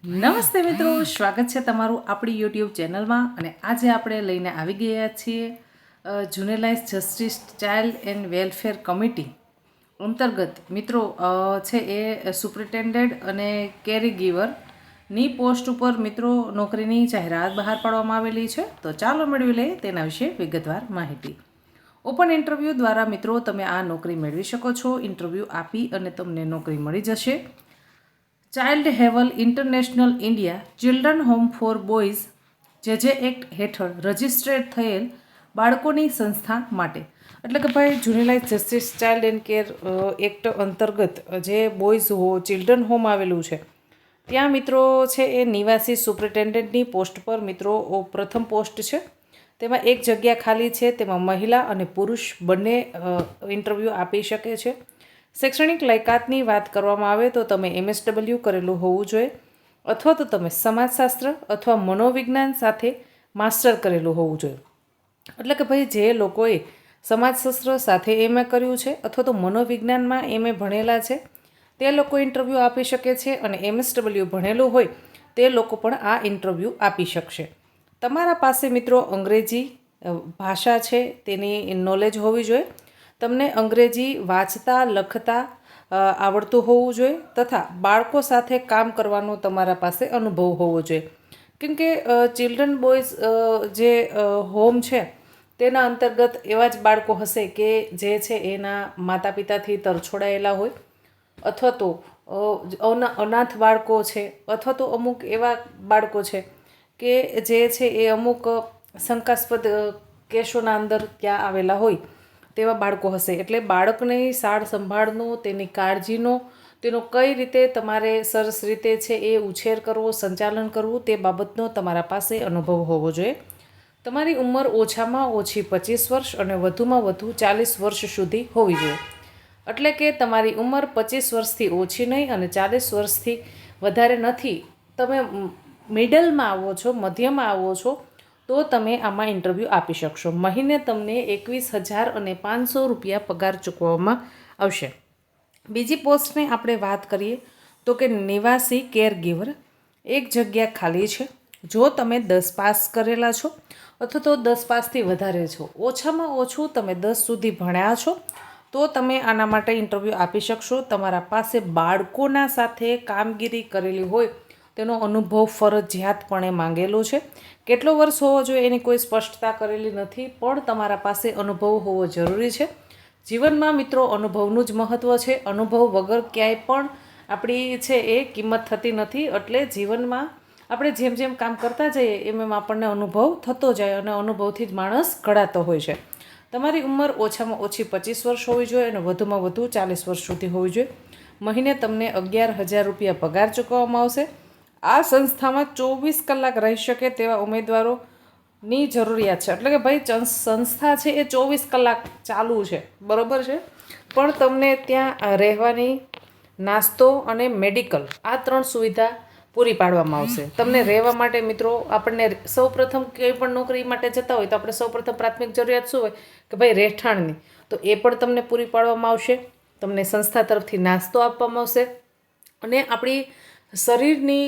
નમસ્તે મિત્રો, સ્વાગત છે તમારું આપણી યુટ્યુબ ચેનલમાં. અને આજે આપણે લઈને આવી ગયા છીએ juvenile justice child and welfare committee અંતર્ગત મિત્રો છે એ સુપ્રિન્ટેન્ડન્ટ અને કેરી ગીવરની પોસ્ટ ઉપર મિત્રો નોકરીની જાહેરાત બહાર પાડવામાં આવેલી છે. તો ચાલો મેળવી લઈએ તેના વિશે વિગતવાર માહિતી. ઓપન ઇન્ટરવ્યૂ દ્વારા મિત્રો તમે આ નોકરી મેળવી શકો છો. ઇન્ટરવ્યૂ આપી અને તમને નોકરી મળી જશે. Child haven international India children home for boys જે એક્ટ હેઠળ રજિસ્ટ્રેડ થયેલ બાળકોની સંસ્થા માટે, એટલે કે ભાઈ juvenile justice child and care act અંતર્ગત જે બોયઝ ચિલ્ડ્રન હોમ આવેલું છે ત્યાં મિત્રો છે એ નિવાસી સુપ્રિન્ટેન્ડન્ટની પોસ્ટ પર મિત્રો પ્રથમ પોસ્ટ છે. તેમાં એક જગ્યા ખાલી છે. તેમાં મહિલા અને પુરુષ બંને ઇન્ટરવ્યૂ આપી શકે છે. શૈક્ષણિક લાયકાતની વાત કરવામાં આવે તો તમે MSW કરેલું હોવું જોઈએ, અથવા તો તમે સમાજશાસ્ત્ર અથવા મનોવિજ્ઞાન સાથે માસ્ટર કરેલું હોવું જોઈએ. એટલે કે ભાઈ જે લોકોએ સમાજશાસ્ત્ર સાથે MA કર્યું છે અથવા તો મનોવિજ્ઞાનમાં MA ભણેલા છે તે લોકો ઇન્ટરવ્યૂ આપી શકે છે, અને MSW ભણેલું હોય તે લોકો પણ આ ઇન્ટરવ્યૂ આપી શકશે. તમારા પાસે મિત્રો અંગ્રેજી ભાષા છે તેની નોલેજ હોવી જોઈએ. તમને અંગ્રેજી વાંચતા લખતા આવડતું હોવું જોઈએ, તથા બાળકો સાથે કામ કરવાનો તમારા પાસે અનુભવ હોવો જોઈએ. કેમ કે ચિલ્ડ્રન બોયઝ જે હોમ છે તેના અંતર્ગત એવા જ બાળકો હશે કે જે છે એના માતા પિતાથી તરછોડાયેલા હોય, અથવા તો અનાથ બાળકો છે, અથવા તો અમુક એવા બાળકો છે કે જે છે એ અમુક શંકાસ્પદ કેસોના અંદર ત્યાં આવેલા હોય તેવા બાળકો હશે. એટલે બાળકની સાર સંભાળનો, તેની કાળજીનો, તેનો કઈ રીતે તમારે સરસ રીતે છે એ ઉછેર કરવો, સંચાલન કરવું તે બાબતનો તમારા પાસે અનુભવ હોવો જોઈએ. તમારી ઉંમર ઓછામાં ઓછી 25 વર્ષ અને વધુમાં વધુ 40 વર્ષ સુધી હોવી જોઈએ. એટલે કે તમારી ઉંમર 25 વર્ષથી ઓછી નહીં અને 40 વર્ષથી વધારે નથી, તમે મિડલમાં આવો છો, મધ્યમાં આવો છો, તો તમે આમાં ઇન્ટરવ્યૂ આપી શકશો. મહિને તમને 21,500 રૂપિયા પગાર ચૂકવવામાં આવશે. બીજી પોસ્ટની આપણે વાત કરીએ તો કે નિવાસી કેર ગીવર. એક જગ્યા ખાલી છે. જો તમે 10 પાસ કરેલા છો અથવા તો 10 પાસથી વધારે છો, ઓછામાં ઓછું તમે 10 સુધી ભણ્યા છો, તો તમે આના માટે ઇન્ટરવ્યૂ આપી શકશો. તમારા પાસે બાળકોના સાથે કામગીરી કરેલી હોય તેનો અનુભવ ફરજિયાતપણે માંગેલો છે. કેટલો વર્ષ હોવો જોઈએ એની કોઈ સ્પષ્ટતા કરેલી નથી, પણ તમારા પાસે અનુભવ હોવો જરૂરી છે. જીવનમાં મિત્રો અનુભવનું જ મહત્ત્વ છે. અનુભવ વગર ક્યાંય પણ આપણી છે એ કિંમત થતી નથી. એટલે જીવનમાં આપણે જેમ જેમ કામ કરતા જઈએ એમ એમ આપણને અનુભવ થતો જાય, અને અનુભવથી જ માણસ ઘડાતો હોય છે. તમારી ઉંમર ઓછામાં ઓછી 25 વર્ષ હોવી જોઈએ અને વધુમાં વધુ 40 વર્ષ સુધી હોવી જોઈએ. મહિને તમને 11,000 રૂપિયા પગાર ચૂકવવામાં આવશે. આ સંસ્થામાં 24 કલાક રહી શકે તેવા ઉમેદવારોની જરૂરિયાત છે. એટલે કે ભાઈ સંસ્થા છે એ 24 કલાક ચાલુ છે, બરાબર છે, પણ તમને ત્યાં રહેવાની, નાસ્તો અને મેડિકલ આ 3 સુવિધા પૂરી પાડવામાં આવશે. તમને રહેવા માટે મિત્રો આપણને સૌપ્રથમ કોઈ પણ નોકરી માટે જતા હોય તો આપણે સૌપ્રથમ પ્રાથમિક જરૂરિયાત શું હોય કે ભાઈ રહેઠાણની, તો એ પણ તમને પૂરી પાડવામાં આવશે. તમને સંસ્થા તરફથી નાસ્તો આપવામાં આવશે, અને આપણી શરીરની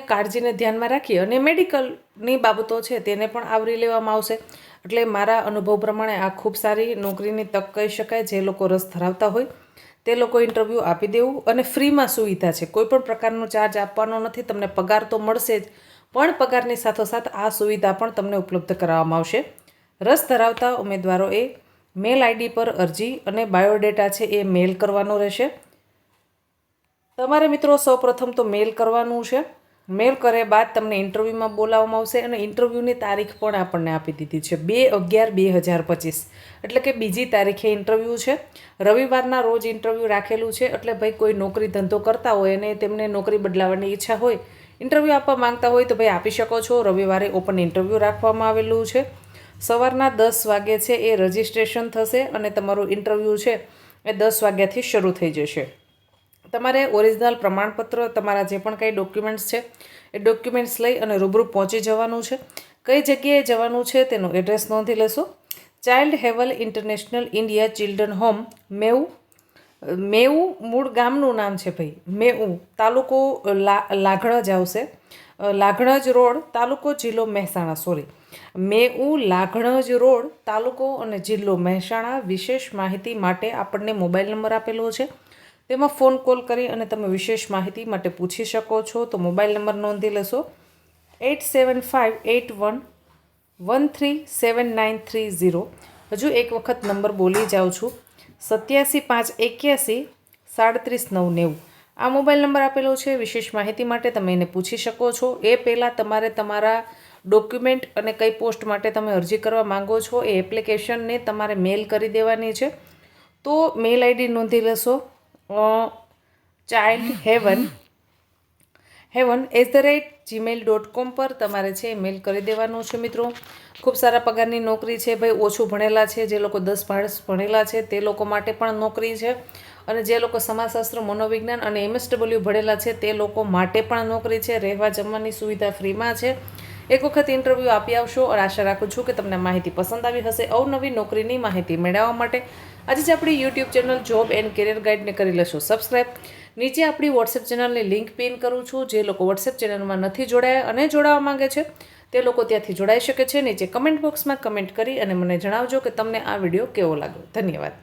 કાળજીને ધ્યાનમાં રાખી અને મેડિકલની બાબતો છે તેને પણ આવરી લેવામાં આવશે. એટલે મારા અનુભવ પ્રમાણે આ ખૂબ સારી નોકરીની તક કહી શકાય. જે લોકો રસ ધરાવતા હોય તે લોકો ઇન્ટરવ્યૂ આપી દેવું. અને ફ્રીમાં સુવિધા છે, કોઈ પણ પ્રકારનો ચાર્જ આપવાનો નથી. તમને પગાર તો મળશે જ, પણ પગારની સાથોસાથ આ સુવિધા પણ તમને ઉપલબ્ધ કરાવવામાં આવશે. રસ ધરાવતા ઉમેદવારોએ મેલ ID પર અરજી અને બાયોડેટા છે એ મેલ કરવાનો રહેશે. તમારે મિત્રો સૌપ્રથમ તો મેલ કરવાનું છે. મેલ કર્યા બાદ તમને ઇન્ટરવ્યૂમાં બોલાવવામાં આવશે, અને ઇન્ટરવ્યૂની તારીખ પણ આપણને આપી દીધી છે 2/11/2025. એટલે કે બીજી તારીખે ઇન્ટરવ્યૂ છે. રવિવારના રોજ ઇન્ટરવ્યૂ રાખેલું છે. એટલે ભાઈ કોઈ નોકરી ધંધો કરતા હોય અને તેમને નોકરી બદલાવવાની ઈચ્છા હોય, ઇન્ટરવ્યૂ આપવા માંગતા હોય તો ભાઈ આપી શકો છો. રવિવારે ઓપન ઇન્ટરવ્યૂ રાખવામાં આવેલું છે. સવારના 10 વાગે છે એ રજિસ્ટ્રેશન થશે, અને તમારું ઇન્ટરવ્યૂ છે એ 10 વાગ્યાથી શરૂ થઈ જશે. તમારે ઓરિજિનલ પ્રમાણપત્ર, તમારા જે પણ કંઈ ડોક્યુમેન્ટ્સ છે એ ડોક્યુમેન્ટ્સ લઈ અને રૂબરૂ પહોંચી જવાનું છે. કઈ જગ્યાએ જવાનું છે તેનું એડ્રેસ નોંધી લેશો. Child haven international India children home, મેવ, મેવું મૂળ ગામનું નામ છે ભાઈ, મેવું, તાલુકો લાગણજ આવશે, લાગણજ રોડ, તાલુકો જિલ્લો મહેસાણા, સોરી, મેવું લાગણજ રોડ, તાલુકો અને જિલ્લો મહેસાણા. વિશેષ માહિતી માટે આપણને મોબાઈલ નંબર આપેલો છે, તેમાં ફોન કોલ કરી અને તમે વિશેષ માહિતી માટે પૂછી શકો છો. તો મોબાઈલ નંબર નોંધી લેશો 875811379330. હજુ એક વખત નંબર બોલી જાઉં છું, 8751833990. આ મોબાઈલ નંબર આપેલો છે. વિશેષ માહિતી માટે તમે એને પૂછી શકો છો. એ પહેલાં તમારે તમારા ડોક્યુમેન્ટ અને કઈ પોસ્ટ માટે તમે અરજી કરવા માંગો છો એ એપ્લિકેશનને તમારે મેલ કરી દેવાની છે. તો મેલ આઈડી નોંધી લેશો childheaven@gmail.com પર તમારે છે મેલ કરી દેવાનું છે. મિત્રો, ખૂબ સારા પગારની નોકરી છે ભાઈ. ઓછું ભણેલા છે, જે લોકો 10 પાસ ભણેલા છે તે લોકો માટે પણ નોકરી છે, અને જે લોકો સમાજશાસ્ત્ર, મનોવિજ્ઞાન અને MSW ભણેલા છે તે લોકો માટે પણ નોકરી છે. રહેવા જમવાની સુવિધા ફ્રીમાં છે. એક વખત ઇન્ટરવ્યૂ આપી આવશો અને આશા રાખું છું કે તમને માહિતી પસંદ આવી હશે. અવનવી નોકરીની માહિતી મેળવવા માટે આજે જ આપણી YouTube channel job and career ગાઈડને કરી લેશો સબસ્ક્રાઈબ. નીચે આપણી વોટ્સએપ ચેનલની લિંક પિન કરું છું. જે લોકો વોટ્સએપ ચેનલમાં નથી જોડાયા અને જોડાવા માંગે છે તે લોકો ત્યાંથી જોડાઈ શકે છે. નીચે કમેન્ટ બોક્સમાં કમેન્ટ કરી અને મને જણાવજો કે તમને આ વિડીયો કેવો લાગ્યો. ધન્યવાદ.